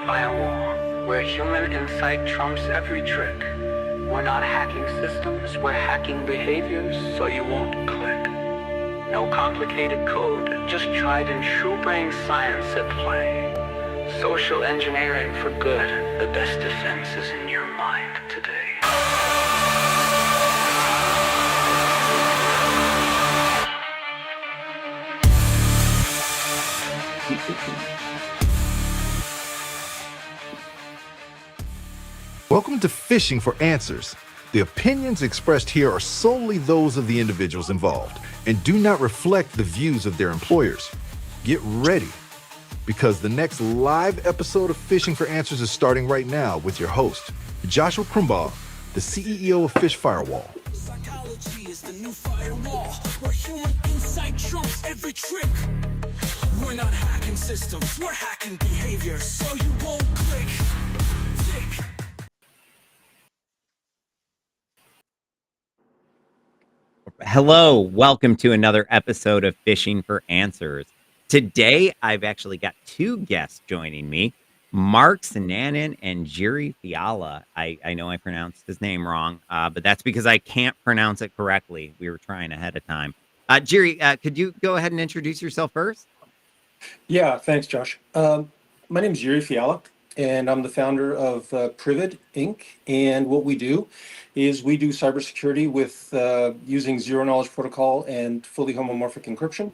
firewall, where human insight trumps every trick. We're not hacking systems, we're hacking behaviors so you won't click. No complicated code, just tried and true brain science at play. Social engineering for good, the best defense is in your mind today. Welcome to Phishing for Answers. The opinions expressed here are solely those of the individuals involved and do not reflect the views of their employers. Get ready, because the next live episode of Phishing for Answers is starting right now with your host, Joshua Crumbaugh, the CEO of Fish Firewall. Psychology is the new firewall, where human insight trumps every trick. We're not hacking systems, we're hacking behavior so you won't click. Tick. Hello, welcome to another episode of Phishing for Answers. Today, I've actually got two guests joining me, Mark Sinanan and Jiri Fiala. I know I pronounced his name wrong, but that's because I can't pronounce it correctly. We were trying ahead of time. Jiri, could you go ahead and introduce yourself first? Yeah, thanks, Josh. My name is Jiri Fiala, and I'm the founder of Privid Inc. And what we do is we do cybersecurity with using zero-knowledge protocol and fully homomorphic encryption.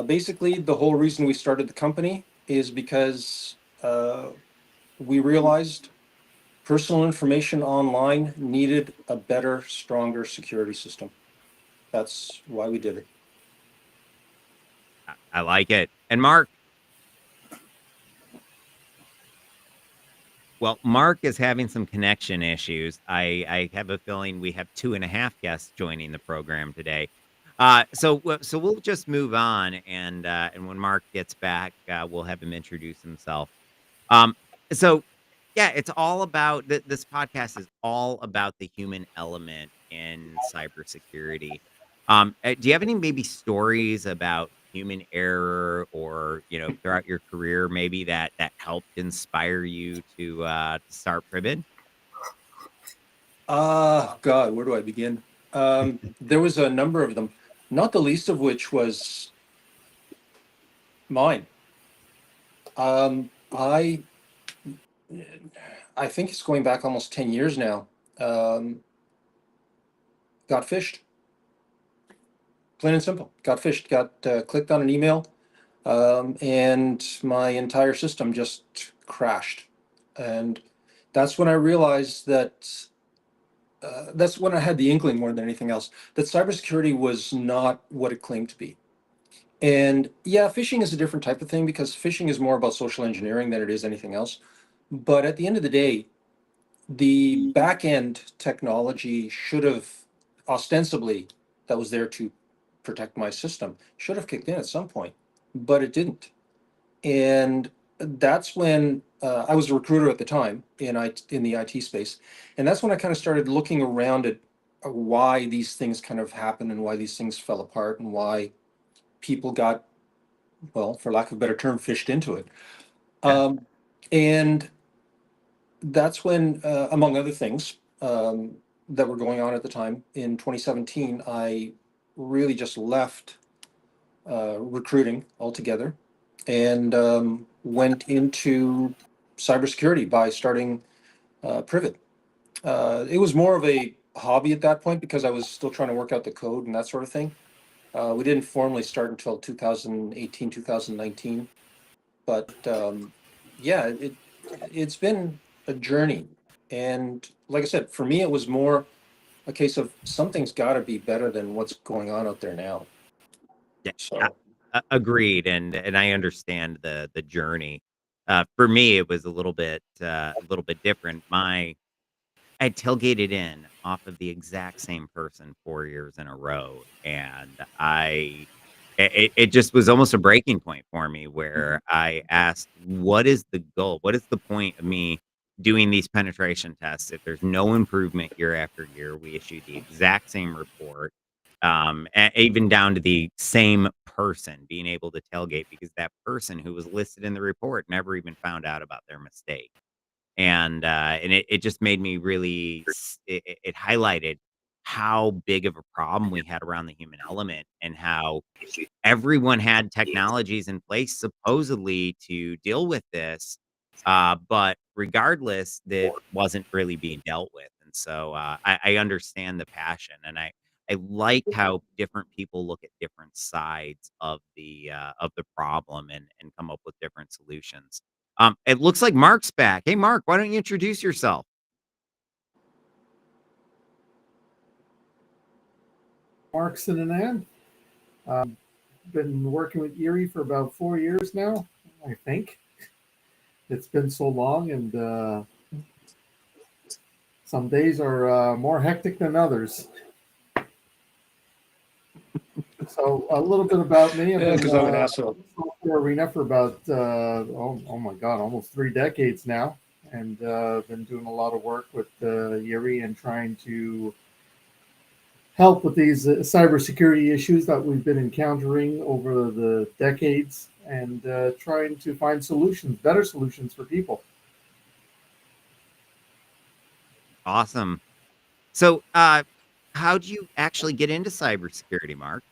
Basically, the whole reason we started the company is because we realized personal information online needed a better, stronger security system. That's why we did it. I like it. And Mark? Well, Mark is having some connection issues. I have a feeling we have 2.5 guests joining the program today. So we'll just move on, and when Mark gets back, we'll have him introduce himself. So yeah, it's all about this podcast is all about the human element in cybersecurity. Do you have any maybe stories about human error, or throughout your career, maybe that helped inspire you to start Privid? God, where do I begin? There was a number of them, not the least of which was mine. I think it's going back almost 10 years now. Got phished. Plain and simple. Got phished. Got clicked on an email, and my entire system just crashed. And that's when I realized that that's when I had the inkling more than anything else that cybersecurity was not what it claimed to be. And yeah, phishing is a different type of thing because phishing is more about social engineering than it is anything else. But at the end of the day, the back end technology should have ostensibly, that was there to protect my system, should have kicked in at some point, but it didn't. And that's when I was a recruiter at the time in the IT space, and that's when I kind of started looking around at why these things kind of happened and why these things fell apart and why people got, well, for lack of a better term, fished into it. And that's when, among other things that were going on at the time, in 2017, I really just left recruiting altogether and went into cybersecurity by starting Privid. It was more of a hobby at that point because I was still trying to work out the code and that sort of thing. We didn't formally start until 2018, 2019. But yeah, it's been a journey. And like I said, for me, it was more a case of something's got to be better than what's going on out there now. Yeah, So agreed, and I understand the journey. For me, it was a little bit different. I had tailgated in off of the exact same person 4 years in a row, and it just was almost a breaking point for me where I asked, what is the goal? What is the point of me doing these penetration tests if there's no improvement year after year? We issue the exact same report. Even down to the same person being able to tailgate because that person who was listed in the report never even found out about their mistake. And it just made me really it highlighted how big of a problem we had around the human element and how everyone had technologies in place supposedly to deal with this, but regardless, that wasn't really being dealt with. And so I understand the passion, and I like how different people look at different sides of the problem and come up with different solutions. It looks like Mark's back. Hey, Mark, why don't you introduce yourself? Mark Sinanan. Been working with Jiri for about 4 years now, I think. It's been so long, and some days are more hectic than others. So a little bit about me. I've Yeah, been because I'm an asshole. in the software arena for about, oh my God, almost 3 decades now. And been doing a lot of work with Jiri and trying to help with these cybersecurity issues that we've been encountering over the decades, and trying to find solutions, better solutions for people. Awesome. So, how do you actually get into cybersecurity, Mark?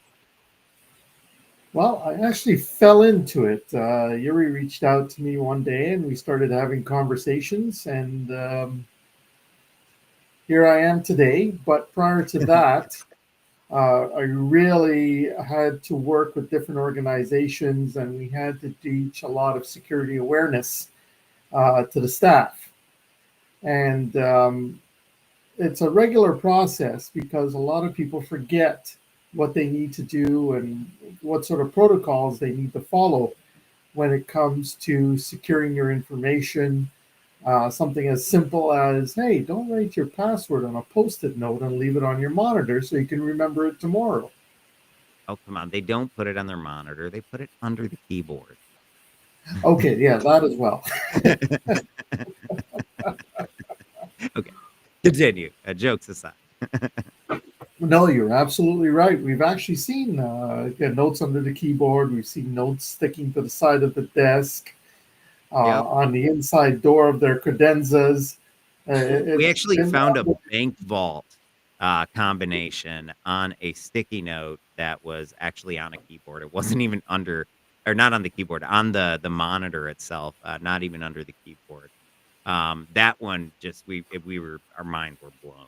Well, I actually fell into it. Yuri reached out to me one day and we started having conversations, and here I am today. But prior to that, I really had to work with different organizations, and we had to teach a lot of security awareness to the staff. And it's a regular process because a lot of people forget what they need to do and what sort of protocols they need to follow when it comes to securing your information. Something as simple as, hey, don't write your password on a post-it note and leave it on your monitor so you can remember it tomorrow. Oh, come on. They don't put it on their monitor. They put it under the keyboard. Okay, yeah, that as well. Okay. Continue. Jokes aside. No, you're absolutely right. We've actually seen notes under the keyboard. We've seen notes sticking to the side of the desk, Yep. on the inside door of their credenzas. We actually been found a bank vault combination on a sticky note that was actually on a keyboard. It wasn't even under, or not on the keyboard, on the monitor itself, not even under the keyboard. That one just our minds were blown.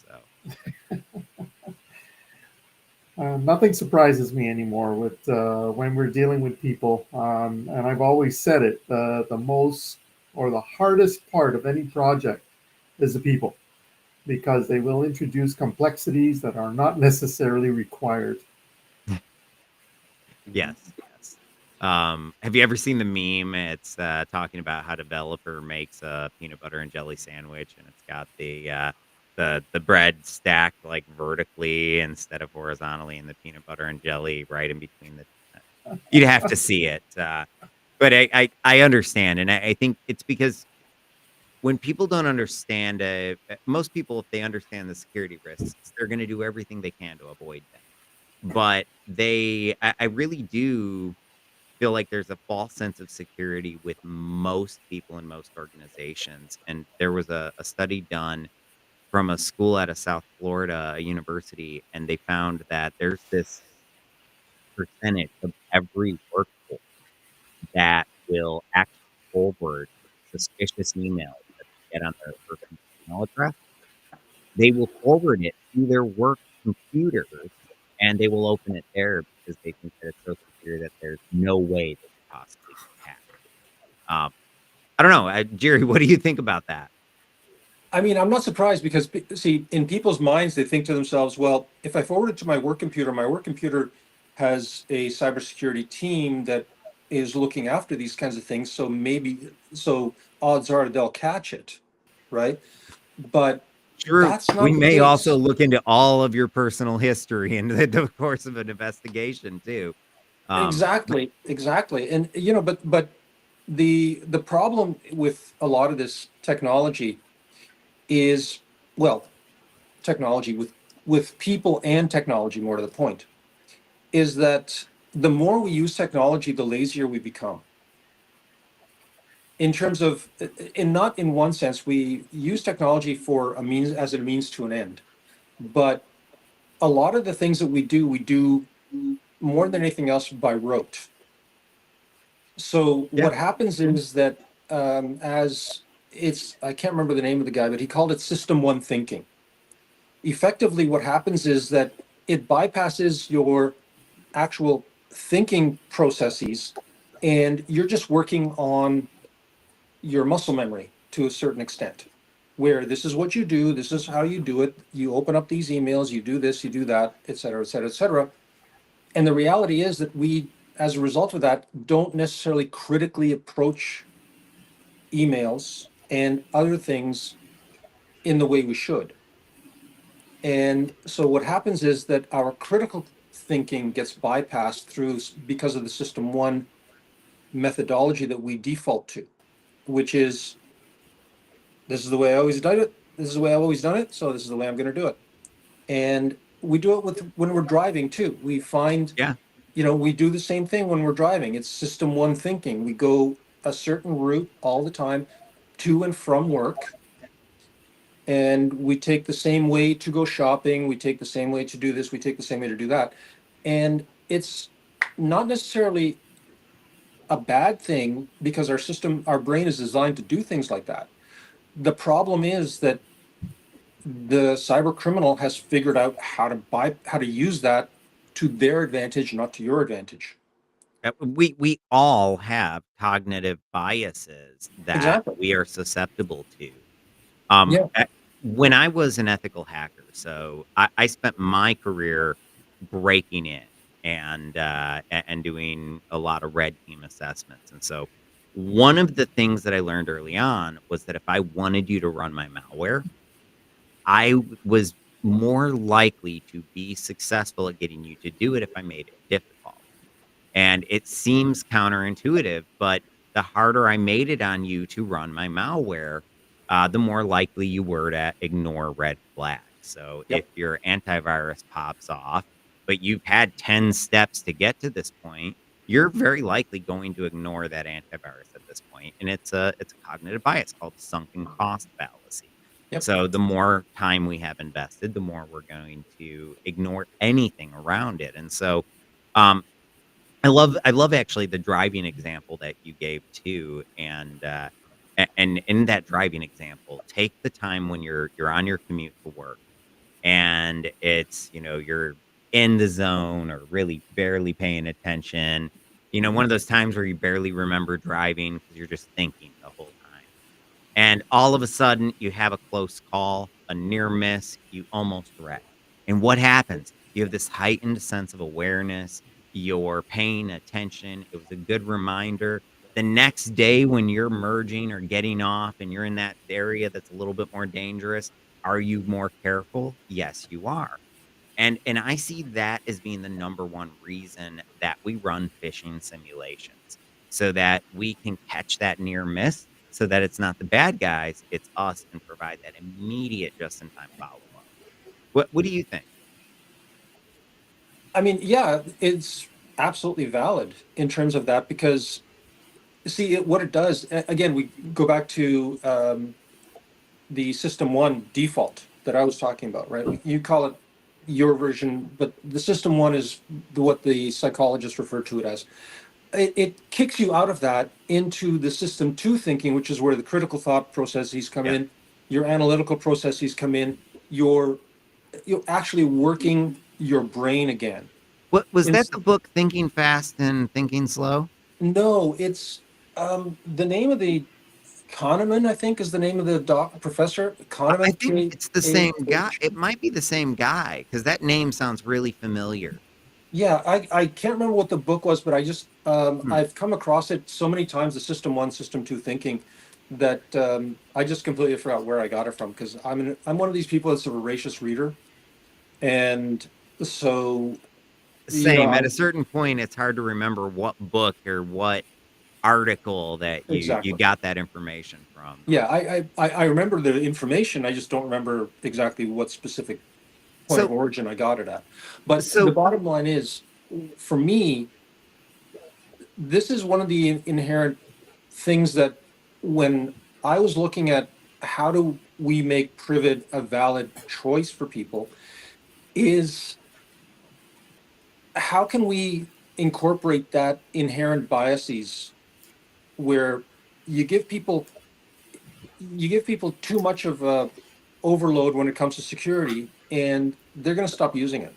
So Nothing surprises me anymore with when we're dealing with people. And I've always said it, the most or the hardest part of any project is the people, because they will introduce complexities that are not necessarily required. yes, yes. Have you ever seen the meme? It's talking about how a developer makes a peanut butter and jelly sandwich, and it's got the bread stacked like vertically instead of horizontally, and the peanut butter and jelly right in between the. You'd have to see it, but I understand, and I think it's because when people don't understand, most people, if they understand the security risks, they're going to do everything they can to avoid them. But I really do feel like there's a false sense of security with most people in most organizations. And there was a study done from a school out of South Florida, a university, and they found that there's this percentage of every workforce that will actually forward suspicious emails that they get on their personal email address. They will forward it to their work computer, and they will open it there because they think that it's so secure that there's no way they could possibly get hacked. I don't know, Jerry, what do you think about that? I mean, I'm not surprised because, see, in people's minds, they think to themselves, well, if I forward it to my work computer has a cybersecurity team that is looking after these kinds of things. So odds are they'll catch it, right? But True. that's not We the may case. also look into all of your personal history in the course of an investigation too. Exactly. And, but the problem with a lot of this technology is, well, technology with with people and technology, more to the point, is that the more we use technology, the lazier we become. In terms of, in not in one sense, we use technology for a means as a means to an end, but a lot of the things that we do more than anything else by rote. So Yeah. what happens is that as it's, I can't remember the name of the guy, but he called it System One thinking. Effectively, what happens is that it bypasses your actual thinking processes, and you're just working on your muscle memory to a certain extent, where this is what you do, this is how you do it, you open up these emails, you do this, you do that, et cetera, et cetera, et cetera. And the reality is that we, as a result of that, don't necessarily critically approach emails and other things in the way we should. And so what happens is that our critical thinking gets bypassed through, because of the System One methodology that we default to, which is, this is the way I always done it. This is the way I've always done it. So this is the way I'm going to do it. And we do it with when we're driving too. We find, Yeah. we do the same thing when we're driving. It's System One thinking. We go a certain route all the time to and from work. And we take the same way to go shopping. We take the same way to do this. We take the same way to do that. And it's not necessarily a bad thing, because our brain is designed to do things like that. The problem is that the cyber criminal has figured out how to use that to their advantage, not to your advantage. We all have cognitive biases that Exactly. we are susceptible to. Yeah. When I was an ethical hacker, so I spent my career breaking in and doing a lot of red team assessments. And so one of the things that I learned early on was that if I wanted you to run my malware, I was more likely to be successful at getting you to do it if I made it difficult. And it seems counterintuitive, but the harder I made it on you to run my malware, the more likely you were to ignore red flags. So if Yep. your antivirus pops off, but you've had 10 steps to get to this point, you're very likely going to ignore that antivirus at this point. And it's a cognitive bias called sunken cost fallacy. Yep. So the more time we have invested, the more we're going to ignore anything around it. And so um, I love actually the driving example that you gave too, and in that driving example, take the time when you're on your commute to work, and it's you're in the zone or really barely paying attention. One of those times where you barely remember driving because you're just thinking the whole time. And all of a sudden, you have a close call, a near miss, you almost wreck. And what happens? You have this heightened sense of awareness. You're paying attention. It was a good reminder. The next day, when you're merging or getting off and you're in that area that's a little bit more dangerous, are you more careful? Yes, you are. And I see that as being the number one reason that we run phishing simulations, so that we can catch that near miss, so that it's not the bad guys, it's us, and provide that immediate just-in-time follow-up. What do you think? I mean, yeah, it's absolutely valid in terms of that, because see what it does. Again, we go back to the System One default that I was talking about, right? You call it your version, but the System One is what the psychologists refer to it as. It kicks you out of that into the System Two thinking, which is where the critical thought processes come Yeah. in, your analytical processes come in, you're actually working your brain again. What was that, It's, the book Thinking Fast and Thinking Slow? no, it's the name of the Kahneman, I think, is the name of the professor. I Kahneman, think it's the K same A guy. H. It might be the same guy because that name sounds really familiar. Yeah, I can't remember what the book was, but I just Hmm. I've come across it so many times, the System One, System Two thinking, that I just completely forgot where I got it from, because I'm one of these people that's a voracious reader, and so Same. At I, a certain point, it's hard to remember what book or what article that you exactly. got that information from. Yeah, I remember the information. I just don't remember exactly what specific point of So origin I got it at. But the so bottom line is, for me, this is one of the inherent things that when I was looking at how do we make Privid a valid choice for people, is how can we incorporate that inherent biases where you give people too much of a overload when it comes to security, and they're going to stop using it,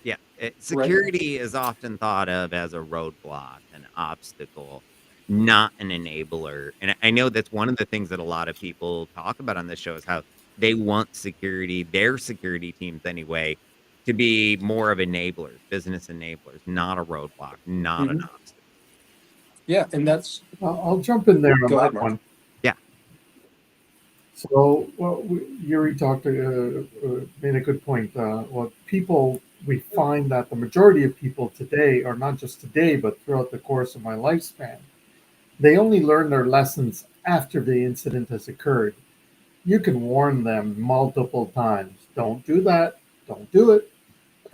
yeah, right? security is often thought of as a roadblock, an obstacle, not an enabler. And I know that's one of the things that a lot of people talk about on this show is how they want security, their security teams anyway, to be more of enablers, business enablers, not a roadblock, not an Mhm. obstacle. Yeah, and that's, I'll jump in there on go ahead, that Mark. one. Yeah. So, well, Yuri made a good point. We find that the majority of people today, or not just today, but throughout the course of my lifespan, they only learn their lessons after the incident has occurred. You can warn them multiple times. Don't do that. Don't do it.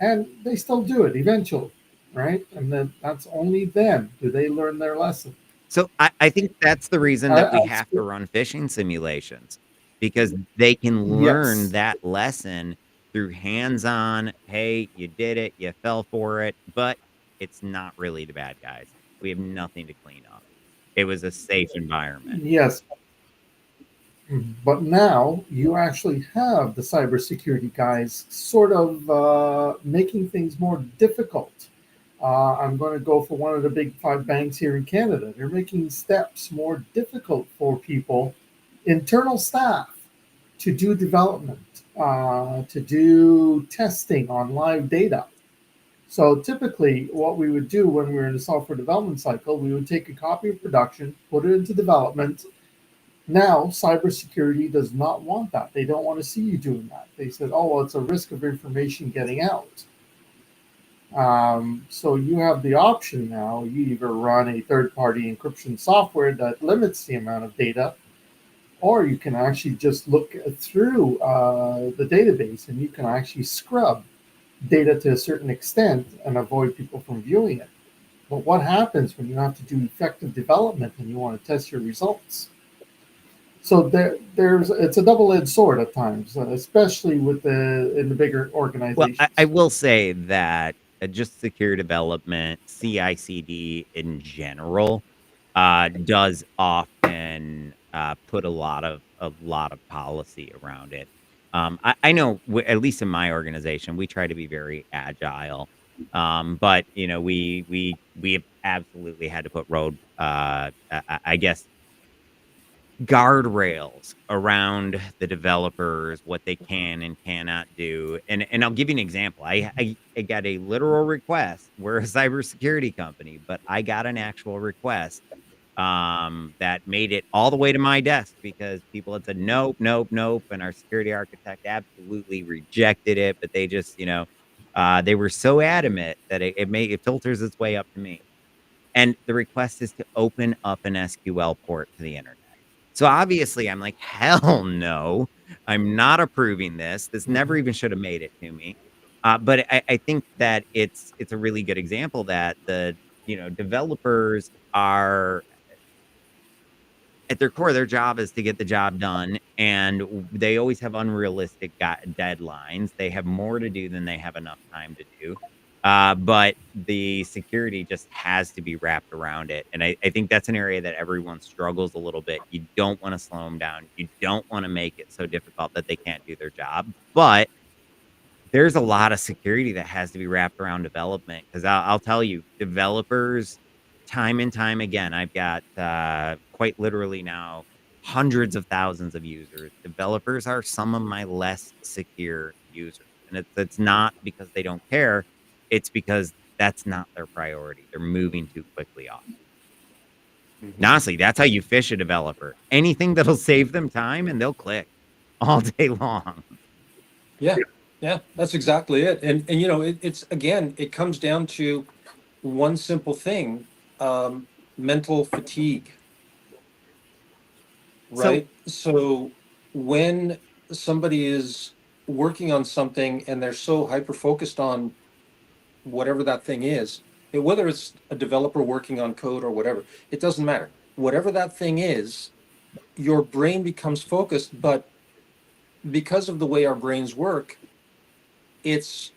And they still do it eventually, right? And then that's only then do they learn their lesson. So I think that's the reason that we I have to run phishing simulations because they can learn yes, that lesson through hands-on. Hey, you did it, you fell for it, but it's not really the bad guys. We have nothing to clean up. It was a safe environment. yes. But now you actually have the cybersecurity guys sort of making things more difficult. I'm going to go for one of the big five banks here in Canada. They're making steps more difficult for people, internal staff, to do development, to do testing on live data. So typically, what we would do when we were in the software development cycle, we would take a copy of production, put it into development. Now, cybersecurity does not want that. They don't want to see you doing that. They said, oh, well, it's a risk of information getting out. So you have the option now. You either run a third-party encryption software that limits the amount of data, or you can actually just look through the database and you can actually scrub data to a certain extent and avoid people from viewing it. But what happens when you have to do effective development and you want to test your results? So there's it's a double-edged sword at times, especially in the bigger Well, I organizations. will say that just secure development, CI/CD in general, does often put a lot of policy around it. I know, at least in my organization, we try to be very agile, but we have absolutely had to put I guess guardrails around the developers, what they can and cannot do. And I'll give you an example. I got a literal request. We're a cybersecurity company, but I got an actual request that made it all the way to my desk because people had said nope, nope, nope, and our security architect absolutely rejected it. But they just, they were so adamant that it filters its way up to me. And the request is to open up an SQL port to the internet. So obviously, I'm like, hell no, I'm not approving this. This never even should have made it to me. But I think that it's a really good example that the developers are at their core, their job is to get the job done, and they always have unrealistic deadlines. They have more to do than they have enough time to do. But the security just has to be wrapped around it. And I think that's an area that everyone struggles a little bit. You don't want to slow them down. You don't want to make it so difficult that they can't do their job. But there's a lot of security that has to be wrapped around development because I'll tell you, developers, time and time again, I've got quite literally now hundreds of thousands of users. Developers are some of my less secure users, and it's not because they don't care; it's because that's not their priority. They're moving too quickly off. And honestly, that's how you fish a developer. Anything that'll save them time, and they'll click all day long. Yeah, yeah, that's exactly it. And it's again, it comes down to one simple thing: mental fatigue, So right? So when somebody is working on something and they're so hyper focused on whatever that thing is, whether it's a developer working on code or whatever, it doesn't matter. Whatever that thing is, your brain becomes focused, but because of the way our brains work, it's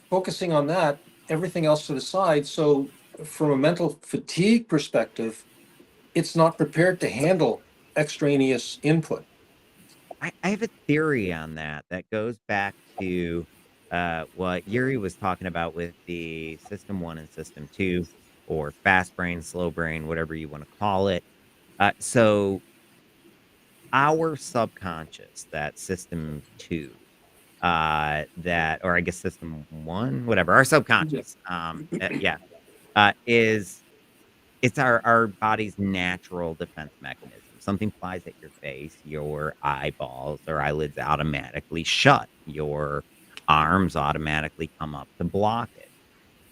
focusing on that, everything else to the side. So from a mental fatigue perspective, it's not prepared to handle extraneous input. I have a theory on that that goes back to what Yuri was talking about with the System 1 and System 2, or fast brain, slow brain, whatever you want to call it. So our subconscious, that System 2, or I guess System 1, whatever, our subconscious, is it's our body's natural defense mechanism. Something flies at your face, your eyeballs or eyelids automatically shut. Your arms automatically come up to block it.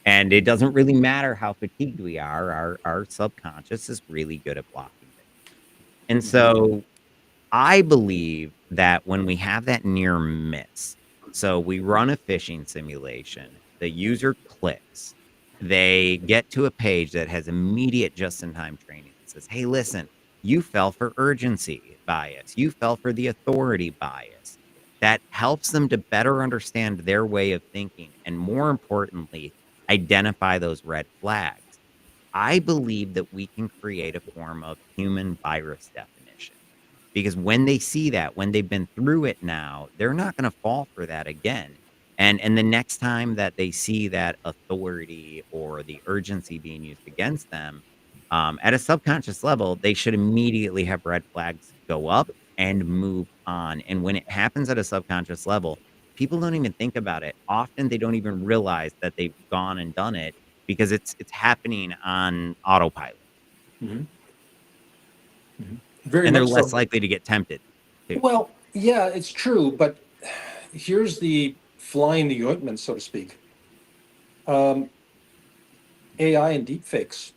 And it doesn't really matter how fatigued we are. Our subconscious is really good at blocking things. And so I believe that when we have that near miss, so we run a phishing simulation, the user clicks, they get to a page that has immediate just-in-time training that says, hey, listen, you fell for urgency bias. You fell for the authority bias. That helps them to better understand their way of thinking and, more importantly, identify those red flags. I believe that we can create a form of human virus definition, because when they see that, when they've been through it now, they're not going to fall for that again. And the next time that they see that authority or the urgency being used against them, at a subconscious level, they should immediately have red flags go up and move on. And when it happens at a subconscious level, people don't even think about it. Often they don't even realize that they've gone and done it because it's happening on autopilot. Mm-hmm. Mm-hmm. Very and they're much less so. likely to get tempted too. Well, yeah, it's true, but here's the fly in the ointment, so to speak. AI and deepfakes.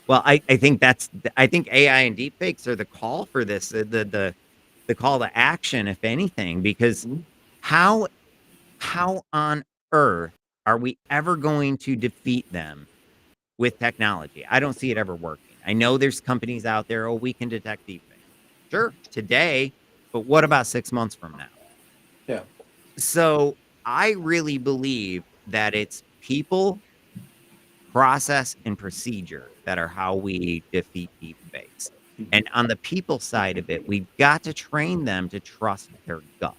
Well, I think AI and deepfakes are the call for this, the call to action, if anything, because Mhm. how on earth are we ever going to defeat them with technology? I don't see it ever working. I know there's companies out there, oh, we can detect deepfakes. Sure, today, but what about 6 months from now? Yeah. So I really believe that it's people, process, and procedure that are how we defeat deepfakes. And on the people side of it, we've got to train them to trust their gut.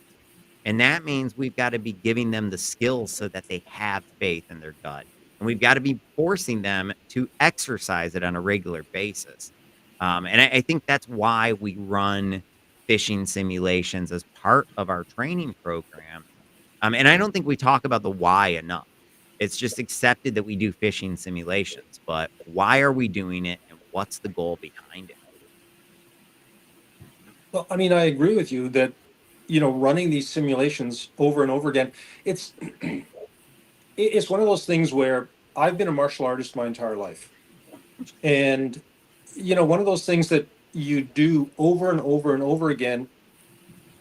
And that means we've got to be giving them the skills so that they have faith in their gut. And we've got to be forcing them to exercise it on a regular basis. And I think that's why we run phishing simulations as part of our training program. And I don't think we talk about the why enough. It's just accepted that we do phishing simulations, but why are we doing it and what's the goal behind it? Well, I mean, I agree with you that, running these simulations over and over again, it's it's one of those things where I've been a martial artist my entire life. And, one of those things that you do over and over and over again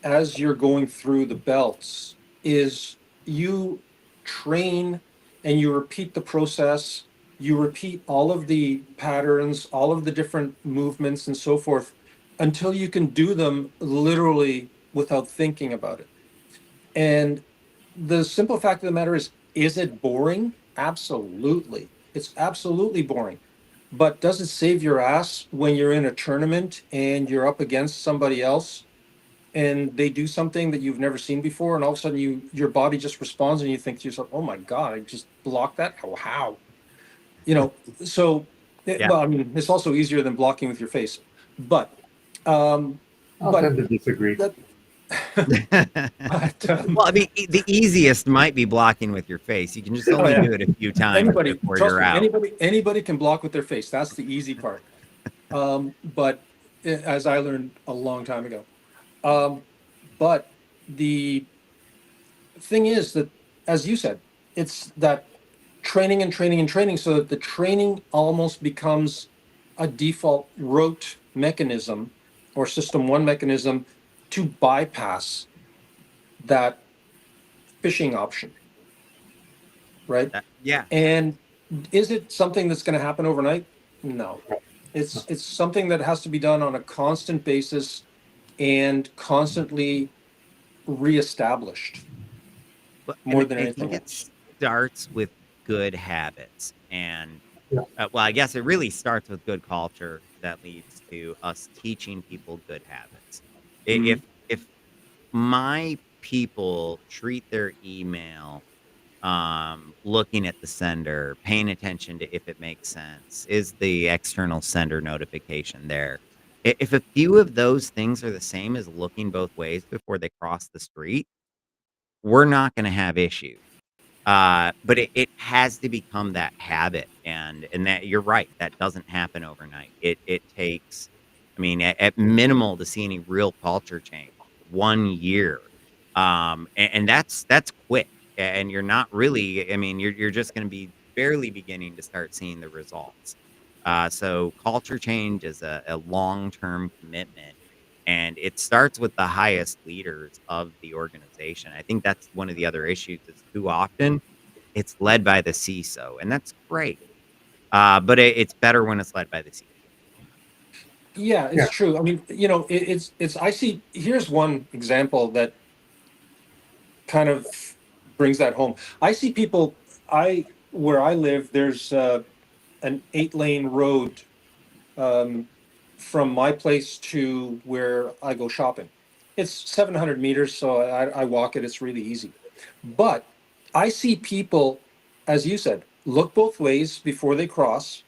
as you're going through the belts is you train and you repeat the process. You repeat all of the patterns, all of the different movements and so forth until you can do them literally without thinking about it. And the simple fact of the matter is it boring? Absolutely. It's absolutely boring. But does it save your ass when you're in a tournament and you're up against somebody else and they do something that you've never seen before, and all of a sudden your body just responds and you think to yourself, oh my God, I just blocked that? How? So, Yeah. well, I mean, it's also easier than blocking with your face. But, I'll tend to disagree. But, well, I mean, the easiest might be blocking with your face. You can just only do it a few times before you're out. Anybody can block with their face. That's the easy part. But as I learned a long time ago. But the thing is that, as you said, it's that training and training and training, so that the training almost becomes a default rote mechanism or system one mechanism to bypass that phishing option, right? Yeah. And is it something that's going to happen overnight? No. It's something that has to be done on a constant basis and constantly reestablished Well, more and than I anything think it else. starts with good habits. And Yeah. well, I guess it really starts with good culture that leads to us teaching people good habits. Mhm. If my people treat their email looking at the sender, paying attention to if it makes sense, is the external sender notification there. If a few of those things are the same as looking both ways before they cross the street, we're not going to have issues. But it has to become that habit, and that you're right, that doesn't happen overnight. It takes, I mean, at minimal to see any real culture change, 1 year, and that's quick. And you're not really, I mean, you're just going to be barely beginning to start seeing the results. So culture change is a long term commitment, and it starts with the highest leaders of the organization. I think that's one of the other issues is too often it's led by the CISO, and that's great. But it's better when it's led by the CISO. Yeah, Yeah. it's true. I mean, it's I see here's one example that kind of brings that home. I see people I where I live, there's an 8-lane road um, from my place to where I go shopping. It's 700 meters, so I walk it. It's really easy. But I see people, as you said, look both ways before they cross.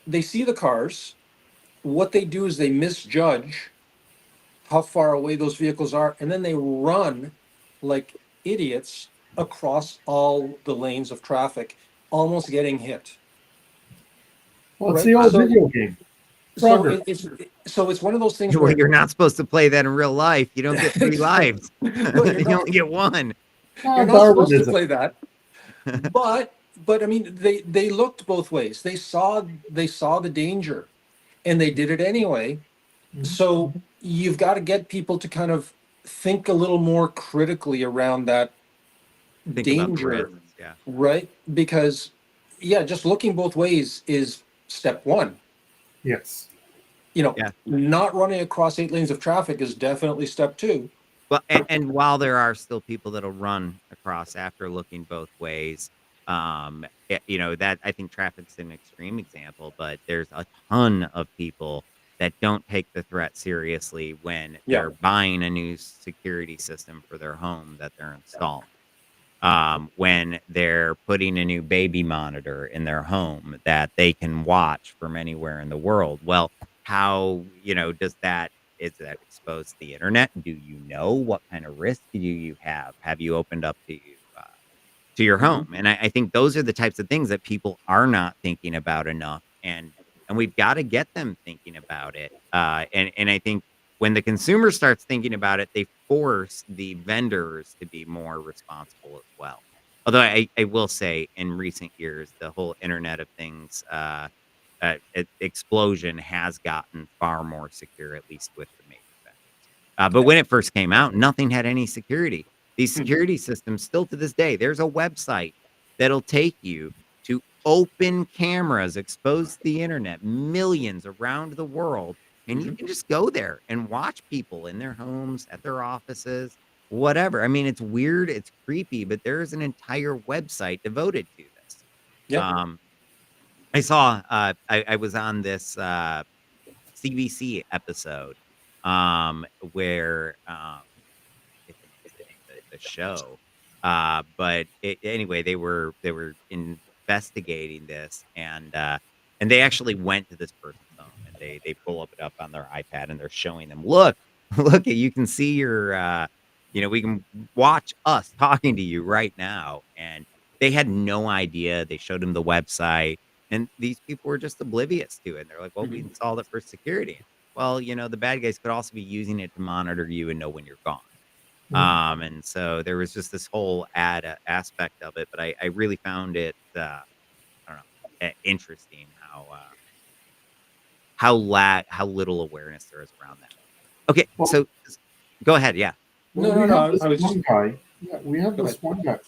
They see the cars. What they do is they misjudge how far away those vehicles are, and then they run like idiots across all the lanes of traffic, almost getting hit. Well, it's Right. the old So, video game, so Frogger. it, it's so it's one of those things Well, where you're not supposed to play that in real life. You don't get 3 lives. well, you're You not only get 1. you're not supposed to Darwinism. play that. But I mean, they looked both ways. They saw the danger, and they did it anyway. So you've got to get people to kind of think a little more critically around that Think about the danger, risks, yeah. right? Because yeah, just looking both ways is step one. Yes. Yeah. Not running across 8 lanes of traffic is definitely step two. Well, and while there are still people that'll run across after looking both ways, that I think traffic's an extreme example, but there's a ton of people that don't take the threat seriously when Yeah. they're buying a new security system for their home that they're installing. When they're putting a new baby monitor in their home that they can watch from anywhere in the world. Well, how, is that exposed to the internet? Do you know what kind of risk do you have? Have you opened up to your Mhm. home? And I think those are the types of things that people are not thinking about enough. And we've got to get them thinking about it. And I think when the consumer starts thinking about it, they force the vendors to be more responsible as well. Although I will say in recent years, the whole Internet of Things explosion has gotten far more secure, at least with the major vendors. But Yeah. when it first came out, nothing had any security. These Hmm. security systems, still to this day, there's a website that'll take you to open cameras exposed to the internet, millions around the world, and you Mhm. can just go there and watch people in their homes, at their offices, whatever. I mean, it's weird, it's creepy, but there's an entire website devoted to this. Yeah. Um, I saw, I was on this CBC episode where I think is the name of the show. But anyway, they were investigating this, and they actually went to this person's home, and they pull it up on their iPad, and they're showing them, look, look, you can see your, we can watch us talking to you right now, and they had no idea. They showed him the website, and these people were just oblivious to it. And they're like, well, we Mhm. installed it for security. Well, the bad guys could also be using it to monitor you and know when you're gone. And so there was just this whole aspect of it, but I really found it, I don't know, interesting how little awareness there is around that. Okay, Well, so go ahead. Yeah. well, No, we no, have no. this I was just one guy. Yeah, we have go this ahead. one guy.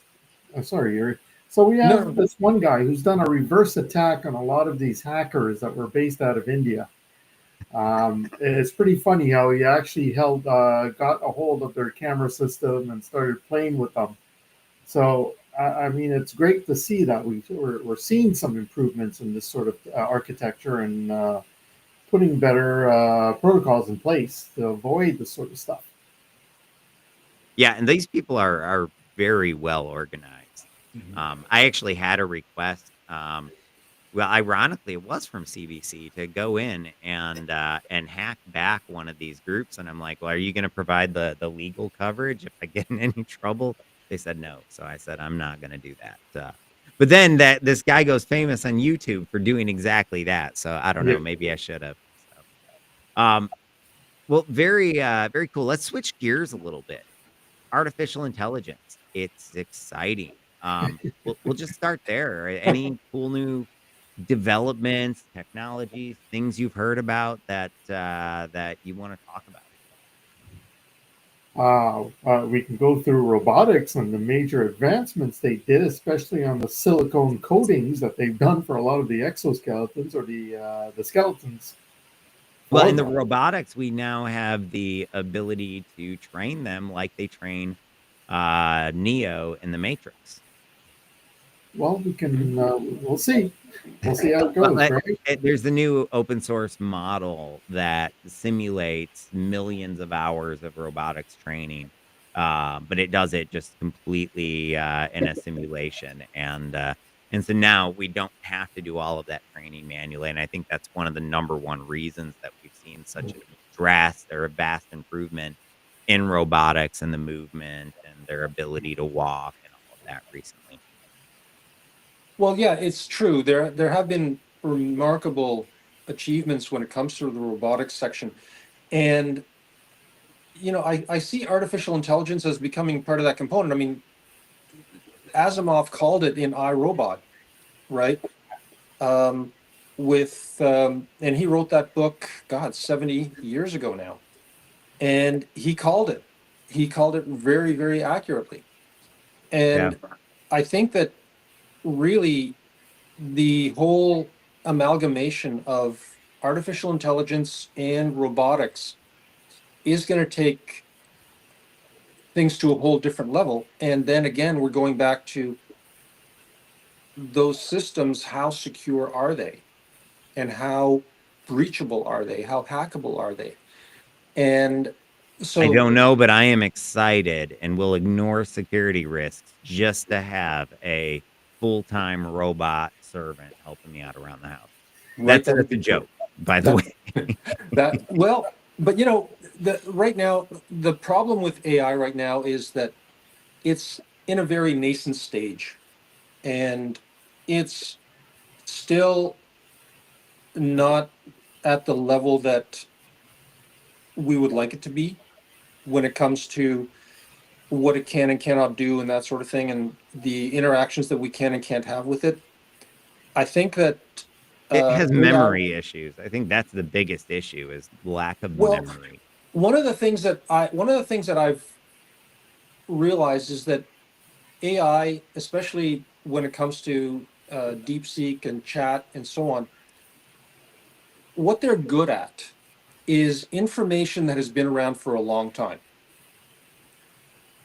Sorry, Yuri. So we No, have this one guy who's done a reverse attack on a lot of these hackers that were based out of India. It's pretty funny how he actually got a hold of their camera system and started playing with them. So, I mean, it's great to see that we're seeing some improvements in this sort of architecture and putting better protocols in place to avoid this sort of stuff. Yeah, and these people are very well organized. I actually had a request. Well, ironically, it was from CBC to go in and hack back one of these groups, and I'm like, "Well, are you going to provide the legal coverage if I get in any trouble?" They said no, so I said I'm not going to do that. But then this guy goes famous on YouTube for doing exactly that, so I don't Yeah. know, maybe I should have. So, well, very cool. Let's switch gears a little bit. Artificial intelligence. It's exciting. We'll just start there. Any cool new developments, technologies, things you've heard about that you want to talk about? We can go through robotics and the major advancements they did, especially on the silicone coatings that they've done for a lot of the exoskeletons or the skeletons. Well, For in the them. robotics, we now have the ability to train them like they train Neo in the Matrix. Well, we can. We'll see. We'll see how it Well, goes, right? there's the new open source model that simulates millions of hours of robotics training, but it does it just completely in a simulation, and so now we don't have to do all of that training manually, and I think that's one of the number one reasons that we've seen such a vast improvement in robotics and the movement and their ability to walk and all of that recently. well, yeah, it's true. There have been remarkable achievements when it comes to the robotics section, and I see artificial intelligence as becoming part of that component. I mean, Asimov called it in iRobot, right? And he wrote that book, God, 70 years ago now, and he called it. He called it very, very accurately, Yeah. and I think that really the whole amalgamation of artificial intelligence and robotics is going to take things to a whole different level. And then again, we're going back to those systems. How secure are they? And how breachable are they? How hackable are they? And I so, don't know, but I am excited and will ignore security risks just to have a full-time robot servant helping me out around the house. right, that would That's a be joke, by the that way. that well, but right now the problem with AI right now is that it's in a very nascent stage, and it's still not at the level that we would like it to be when it comes to what it can and cannot do and that sort of thing, and the interactions that we can and can't have with it. I think that It has AI, memory issues. I think that's the biggest issue is lack of well, memory. one of the things that I've realized is that AI, especially when it comes to DeepSeek and chat and so on, what they're good at is information that has been around for a long time.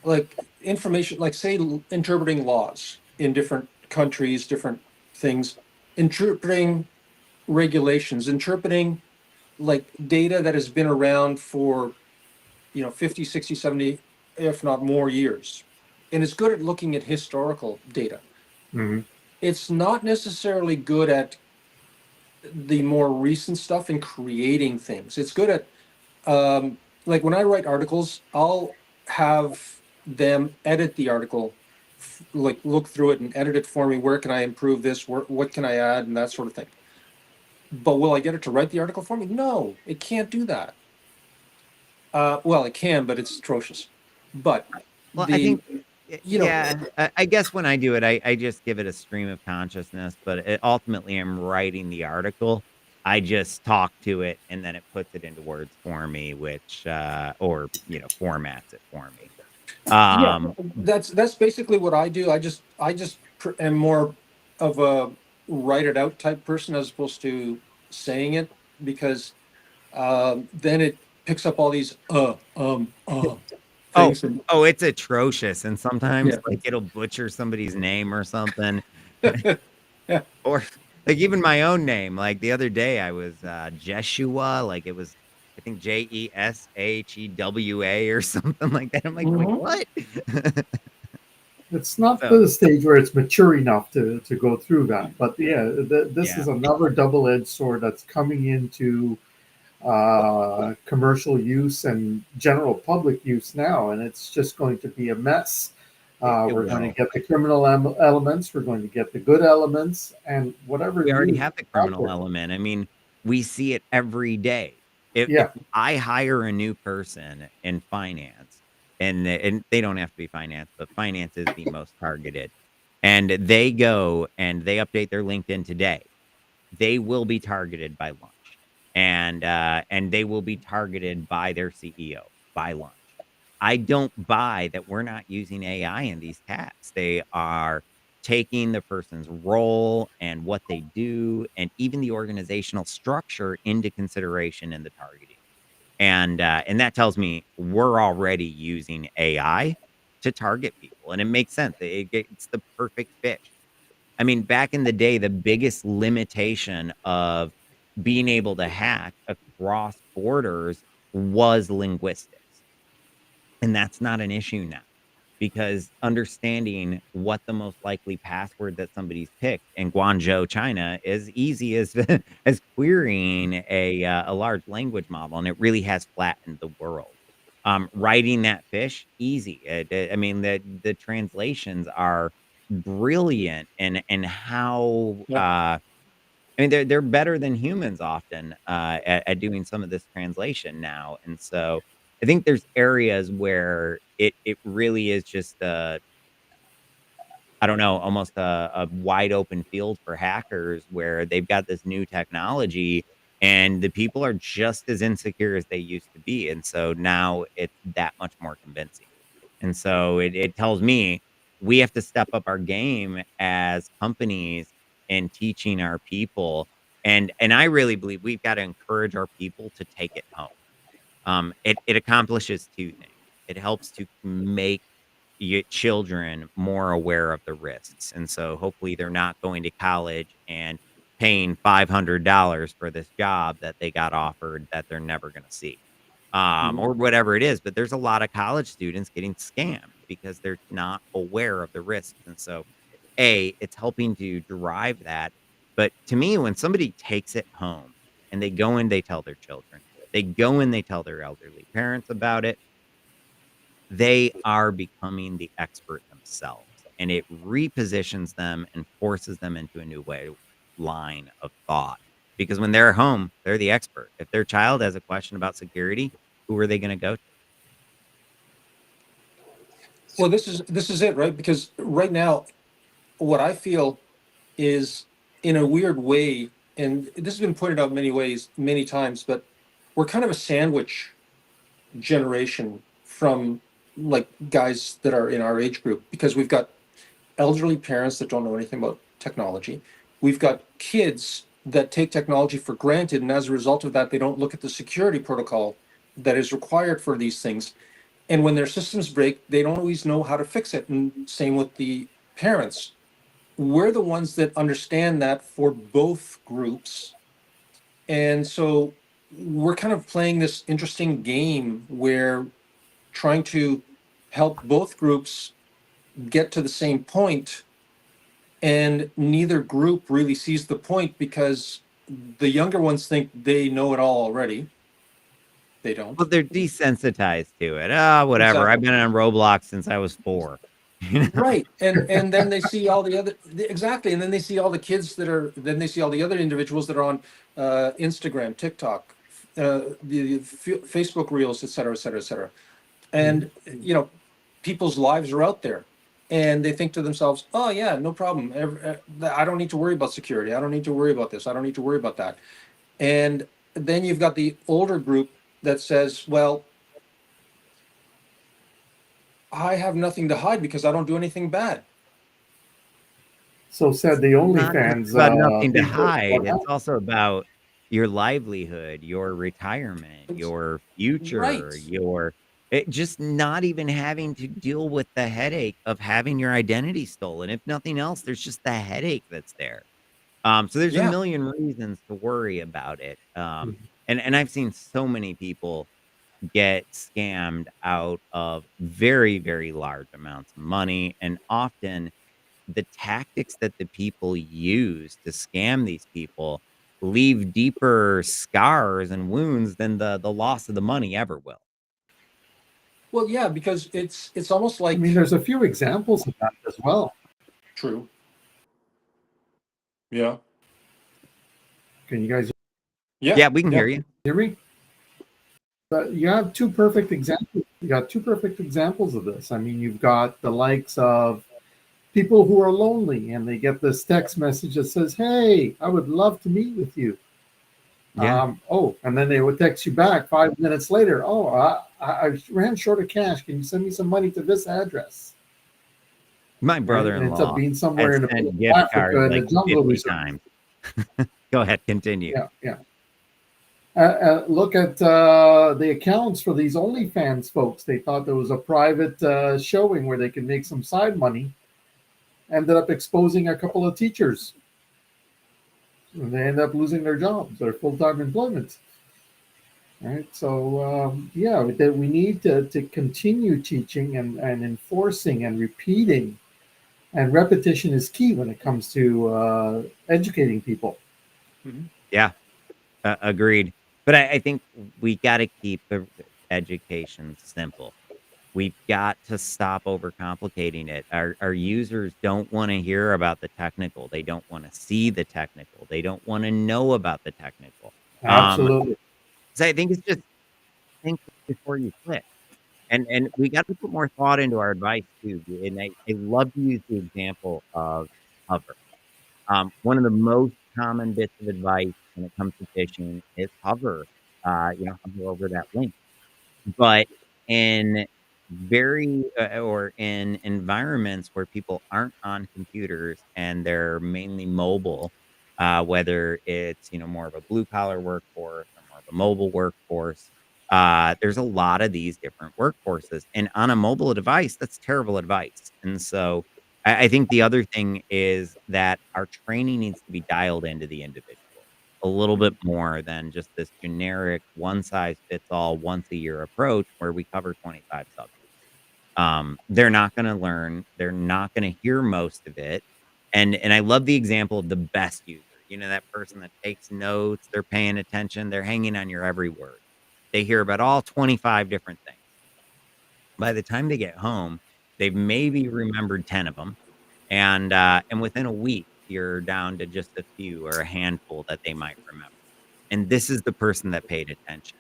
Like information, like say interpreting laws in different countries, different things, interpreting regulations, interpreting like data that has been around for 50, 60, 70, if not more years. And it's good at looking at historical data. Hmm. It's not necessarily good at the more recent stuff and creating things. It's good at like when I write articles, I'll have them edit the article, like look through it and edit it for me. Where can I improve this? What can I add, and that sort of thing. But will I get it to write the article for me? No, it can't do that. Well, it can, but it's atrocious. But Well, I the think, you know yeah, I guess when I do it, I just give it a stream of consciousness, but ultimately I'm writing the article. I just talk to it and then it puts it into words for me, which or formats it for me. Yeah, Um, that's basically what I do. Am more of a write it out type person as opposed to saying it, because then it picks up all these oh, things. And oh, it's atrocious, and sometimes yeah. like it'll butcher somebody's name or something. Yeah. Or like even my own name. Like the other day I was Jeshua, like it was I think Jeshewa or something like that. I'm like Mhm. what? It's not So to the stage where it's mature enough to go through that. But yeah, this yeah, is another double-edged sword that's coming into commercial use and general public use now, and it's just going to be a mess. it We're going to will. get the criminal elements, we're going to get the good elements, and whatever We already use have the is out criminal there. element. I mean, we see it every day. If Yeah, I hire a new person in finance, and they don't have to be finance, but finance is the most targeted, and they go and they update their LinkedIn today, they will be targeted by lunch, and they will be targeted by their CEO by lunch. I don't buy that we're not using AI in these tasks. They are taking the person's role and what they do, and even the organizational structure into consideration in the targeting. And that tells me we're already using AI to target people, and it makes sense. It's the perfect fit. I mean, back in the day, the biggest limitation of being able to hack across borders was linguistics. And that's not an issue now because understanding what the most likely password that somebody's picked in Guangzhou, China, is easy as as querying a large language model, and it really has flattened the world. Writing that fish easy. I mean, the translations are brilliant, and how Yeah. I mean, they're better than humans often at doing some of this translation now, and so I think there's areas where it really is just I don't know, almost a wide open field for hackers where they've got this new technology and the people are just as insecure as they used to be, and so now it's that much more convincing, and so it tells me we have to step up our game as companies in teaching our people, and I really believe we've got to encourage our people to take it home. It accomplishes 2 things. It helps to make children more aware of the risks, and so hopefully they're not going to college and paying $500 for this job that they got offered that they're never gonna see, Mhm. or whatever it is, but there's a lot of college students getting scammed because they're not aware of the risks, and so, it's helping to drive that, but to me, when somebody takes it home and they go and they tell their children, they go and they tell their elderly parents about it, they are becoming the expert themselves, and it repositions them and forces them into a new line of thought, because when they're home, they're the expert. If their child has a question about security, who are they gonna go to? Well, this is it, right? Because right now, what I feel is, in a weird way, and this has been pointed out many ways, many times, but we're kind of a sandwich generation from like guys that are in our age group, because we've got elderly parents that don't know anything about technology. We've got kids that take technology for granted, and as a result of that, they don't look at the security protocol that is required for these things. And when their systems break, they don't always know how to fix it. And same with the parents. We're the ones that understand that for both groups. And so we're kind of playing this interesting game where trying to help both groups get to the same point, and neither group really sees the point because the younger ones think they know it all already. They don't. Well, they're desensitized to it. "Ah, whatever. I've Exactly. been on Roblox since I was 4." You know? Right. And then they see all the other, exactly, and then they see all the kids that are, then they see all the other individuals that are on Instagram, TikTok, the Facebook Reels, et cetera, et cetera, et cetera. And people's lives are out there, and they think to themselves, oh yeah, no problem, I don't need to worry about security, I don't need to worry about this, I don't need to worry about that. And then you've got the older group that says, well, I have nothing to hide because I don't do anything bad. So said the Not just OnlyFans about nothing to people. hide. It's also about your livelihood, your retirement, your Right. future, your just not even having to deal with the headache of having your identity stolen. If nothing else, there's just the headache that's there. So there's a Yeah. million reasons to worry about it. And I've seen so many people get scammed out of very, very large amounts of money, and often the tactics that the people use to scam these people leave deeper scars and wounds than the loss of the money ever will. Well, yeah, because it's almost I mean, like there's a few examples of that as well. true. Yeah. Can you guys Yeah. Yeah, we can Yeah. hear you. hear me? But you have two perfect examples. You got two perfect examples of this. I mean, you've got the likes of people who are lonely and they get this text message that says, "Hey, I would love to meet with you." Yeah. And then they would text you back 5 minutes later. "Oh, I ran short of cash. Can you send me some money to this address?" My Right? And it ends up brother-in-law being somewhere has in the middle sent of gift cards Africa in the like jungle 50 reserve. times. Go ahead, continue. Yeah, yeah. Look at the accounts for these OnlyFans folks. They thought there was a private showing where they could make some side money. Ended up exposing a couple of teachers. And they end up losing their jobs, their full-time employment. Right. So yeah, we need to continue teaching and enforcing and repeating. And repetition is key when it comes to educating people. Yeah, agreed. But I think we got to keep the education simple. We've got to stop overcomplicating it. Our users don't want to hear about the technical. They don't want to see the technical. They don't want to know about the technical. Um, Absolutely. so I think it's just think before you click. And we got to put more thought into our advice too. And I love to use the example of hover. One of the most common bits of advice when it comes to phishing is hover. Hover over that link. But in or in environments where people aren't on computers and they're mainly mobile, whether it's, more of a blue collar workforce or more of a mobile workforce, there's a lot of these different workforces. And on a mobile device, that's terrible advice. And so I think the other thing is that our training needs to be dialed into the individual a little bit more than just this generic one size fits all once a year approach where we cover 25 subjects. They're not going to learn. They're not going to hear most of it. And I love the example of the best user. That person that takes notes, they're paying attention, they're hanging on your every word. They hear about all 25 different things. By the time they get home, they've maybe remembered 10 of them. And within a week, you're down to just a few or a handful that they might remember. And this is the person that paid attention.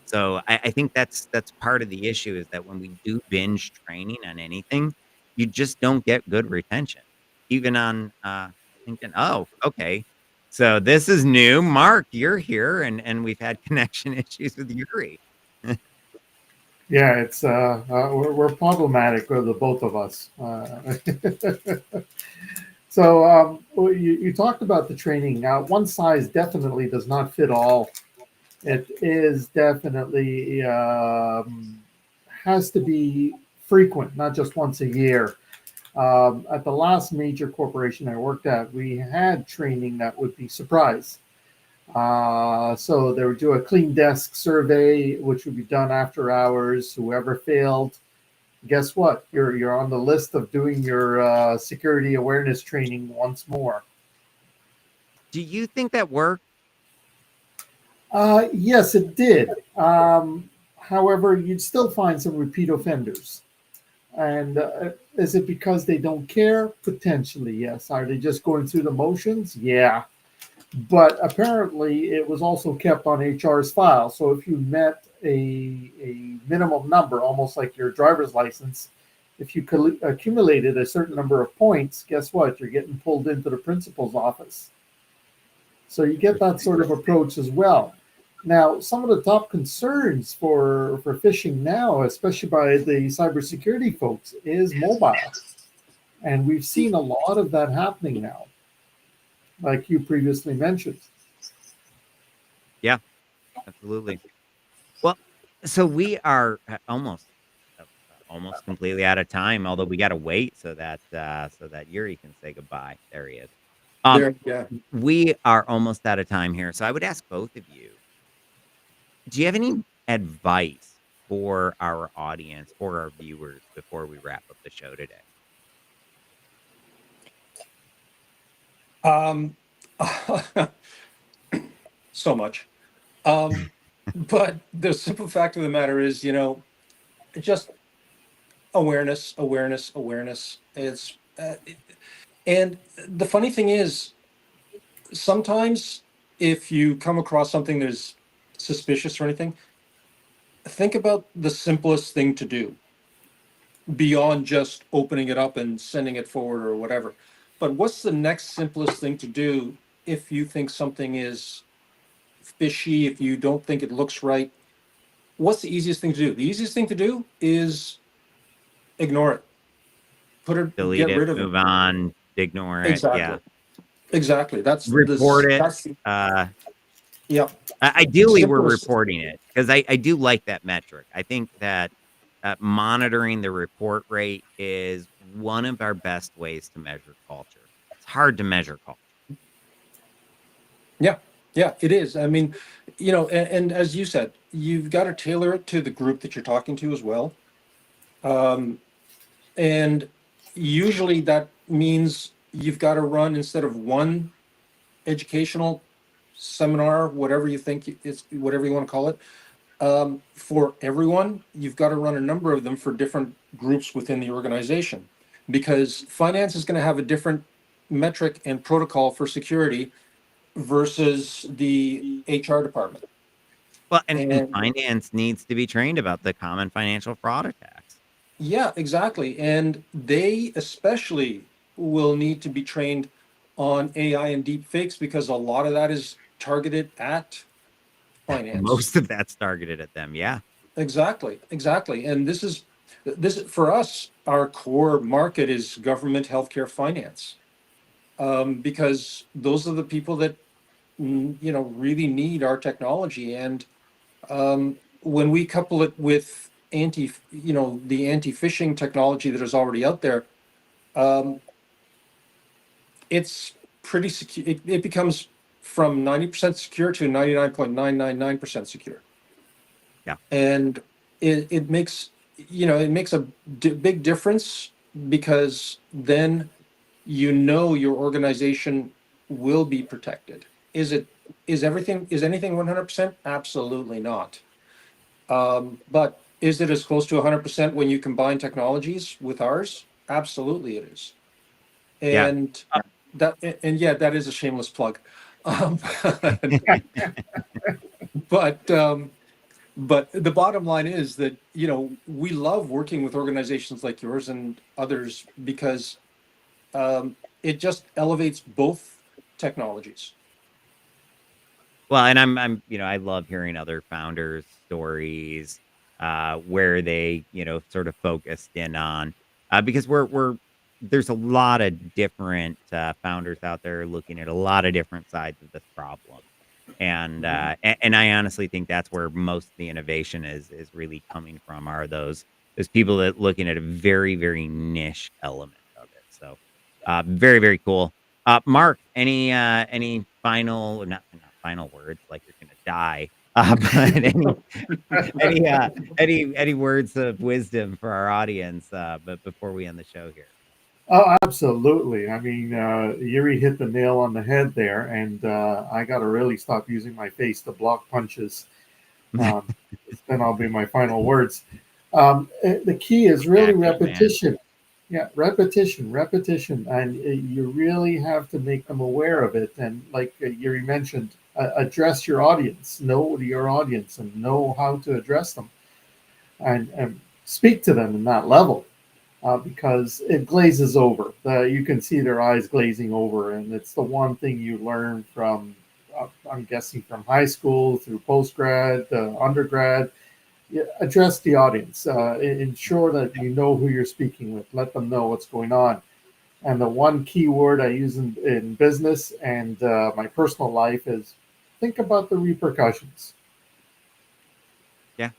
So I think that's part of the issue is that when we do binge training on anything, you just don't get good retention. Even on thinking, oh, okay. So this is new. Mark, you're here, and we've had connection issues with Yuri. Yeah, it's we're problematic, the both of us. So you talked about the training. Now, one size definitely does not fit all. It is definitely has to be frequent, not just once a year. At the last major corporation I worked at, we had training that would be surprise. So they would do a clean desk survey, which would be done after hours. Whoever failed, guess what? You're on the list of doing your security awareness training once more. Do you think that worked? Yes, it did. However, you'd still find some repeat offenders. And is it because they don't care? Potentially, yes. Are they just going through the motions? Yeah. But apparently, it was also kept on HR's file. So if you met a minimum number, almost like your driver's license, if you accumulated a certain number of points, guess what? You're getting pulled into the principal's office. So you get that sort of approach as well. Now, some of the top concerns for phishing now, especially by the cybersecurity folks, is mobile. And we've seen a lot of that happening now, like you previously mentioned. Yeah, absolutely. Well, so we are almost completely out of time, although we got to wait so that Yuri can say goodbye. There he is. Um, There, yeah. we are almost out of time here, so I would ask both of you, do you have any advice for our audience, for our viewers, before we wrap up the show today? Um, so much. But the simple fact of the matter is, just awareness, awareness, awareness. And the funny thing is, sometimes if you come across something that's suspicious or anything, think about the simplest thing to do beyond just opening it up and sending it forward or whatever. But what's the next simplest thing to do if you think something is fishy, if you don't think it looks right? What's the easiest thing to do? The easiest thing to do is ignore it. Delete Get it, rid of move it. on, ignore it. Exactly. Yeah, Exactly. report it. That's yeah. Ideally, we're Simplest. reporting it because I do like that metric. I think that monitoring the report rate is one of our best ways to measure culture. It's hard to measure culture. Yeah. Yeah, it is. I mean, and as you said, you've got to tailor it to the group that you're talking to as well. And usually that means you've got to run, instead of one educational seminar, whatever you think it's, whatever you want to call it, for everyone, you've got to run a number of them for different groups within the organization, because finance is going to have a different metric and protocol for security versus the HR department. Well, and And finance needs to be trained about the common financial fraud attacks. yeah, exactly. And they especially will need to be trained on AI and deep fakes, because a lot of that is targeted at finance. Most of that's targeted at them. Yeah. Exactly, exactly. And this for us, our core market is government, healthcare, finance, because those are the people that really need our technology. And when we couple it with the anti-phishing technology that is already out there, it's pretty secure. It becomes from 90% secure to 99.999% secure. Yeah. And it makes a big difference, because then your organization will be protected. Is anything 100%? Absolutely not. But is it as close to 100% when you combine technologies with ours? Absolutely it is. Yeah. And that is a shameless plug. But the bottom line is that we love working with organizations like yours and others, because it just elevates both technologies. Well, and I'm I love hearing other founders' stories where they sort of focused in on because there's a lot of different founders out there looking at a lot of different sides of this problem, and I honestly think that's where most of the innovation is really coming from, are those people that looking at a very, very niche element of it. So very, very cool. Mark, any final, not final words, like you're gonna die, but any words of wisdom for our audience, but before we end the show here? Oh, absolutely. I mean, Yuri hit the nail on the head there, and I got to really stop using my face to block punches. Then I'll be my final words. The key is really repetition. Yeah, repetition, and you really have to make them aware of it. And like Yuri mentioned, address your audience, know your audience, and know how to address them, and speak to them in that level. Because it glazes over. You can see their eyes glazing over, and it's the one thing you learn from I'm guessing from high school through postgrad, undergrad. Yeah, address the audience. Ensure that you know who you're speaking with. Let them know what's going on. And the one key word I use in business and my personal life is think about the repercussions. Yeah,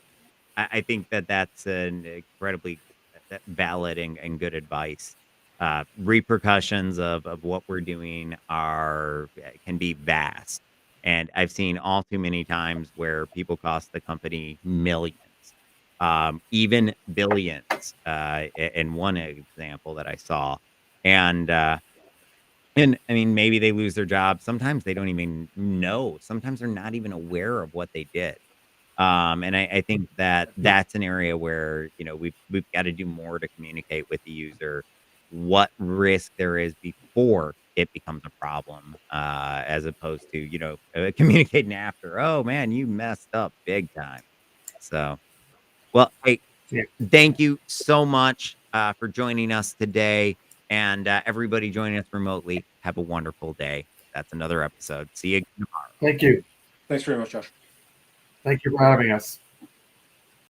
I think that that's an incredibly valid and good advice. Repercussions of what we're doing are can be vast, and I've seen all too many times where people cost the company millions, even billions. In one example that I saw, and and I mean maybe they lose their job. Sometimes they don't even know. Sometimes they're not even aware of what they did. And I think that Yeah. that's an area where, we've got to do more to communicate with the user what risk there is before it becomes a problem, as opposed to, communicating after, oh man, you messed up big time. So, well, hey, Yeah. thank you so much for joining us today. And everybody joining us remotely, have a wonderful day. That's another episode. See you. Thank you. Thanks very much, Josh. Thank you for having us.